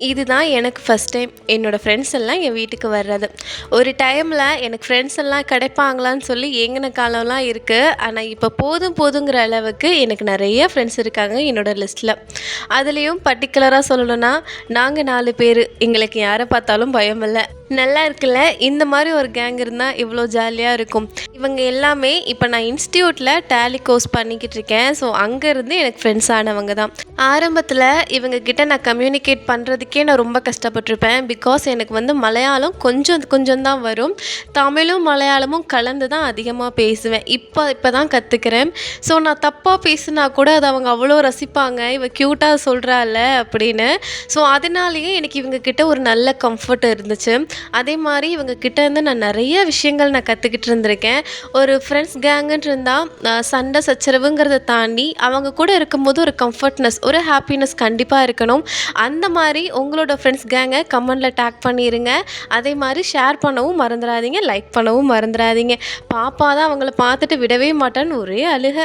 இதுதான் எனக்கு first time என்னோட ஃப்ரெண்ட்ஸ் எல்லாம் என் வீட்டுக்கு வர்றது. ஒரு டைம்ல எனக்கு ஃப்ரெண்ட்ஸ் எல்லாம் கிடைப்பாங்களான்னு சொல்லி ஏங்குன காலம்லாம் இருக்கு. ஆனா, இப்ப போதும் போதுங்கிற அளவுக்கு எனக்கு நெறைய ஃப்ரெண்ட்ஸ் இருக்காங்க என்னோட லிஸ்ட்ல. அதுலயும் பர்ட்டிகுலரா சொல்லணும்னா, நாங்க 4 பேரு. எங்களுக்கு யார பார்த்தாலும் பயம் இல்ல. நல்லா இருக்குல்ல! இந்த மாரி ஒரு கேங் இருந்தா எவ்ளோ ஜாலியா இருக்கும். இவங்க எல்லாமே இப்ப நான் இன்ஸ்டிடியூட்ல டேலி கோர்ஸ் பண்ணிக்கிட்டு இருக்கேன். ஸோ அங்கருந்து எனக்கு ஃப்ரெண்ட்ஸ் ஆனவங்க தான். ஆரம்பத்துல இவங்க கிட்ட நான் கம்யூனிகேட் பண்றதுக்கே நான் ரொம்ப கஷ்டப்பட்டுருப்பேன். பிகாஸ் எனக்கு வந்து மலையாளம் கொஞ்சம் கொஞ்சம் தான் வரும். தமிழும், மலையாளமும் கலந்து தான் அதிகமா பேசுவேன். இப்ப தான் கத்துக்கிறேன். ஸோ நான் தப்பா பேசுனா கூட அத அவங்க அவ்வளோ ரசிப்பாங்க. இவ கியூட்டா சொல்றால்ல அப்படின்னு. ஸோ அதனாலேயே எனக்கு இவங்க கிட்ட ஒரு நல்ல கம்ஃபர்ட் இருந்துச்சு. அதே மாரி இவங்க கிட்ட இருந்து நான் நெறைய விஷயங்கள் நான் கத்துக்கிட்டு இருந்திருக்கேன். ஒரு ஃப்ரெண்ட்ஸ் கேங்குன்னு இருந்தா சண்டை சச்சரவுங்கிறத தாண்டி அவங்க கூட இருக்கும்போது ஒரு கம்ஃபர்ட்னஸ், ஒரு ஹாப்பினஸ் கண்டிப்பா இருக்கணும். அந்த மாரி உங்களோட ஃப்ரெண்ட்ஸ் கேங்க கமெண்ட்ல டேக் பண்ணிருங்க. அதே மாரி ஷேர் பண்ணவும் மறந்துறாதீங்க. லைக் பண்ணவும் மறந்துறாதீங்க. பாப்பா தான் அவங்கள பார்த்துட்டு விடவே மாட்டான்னு ஒரே அழுக.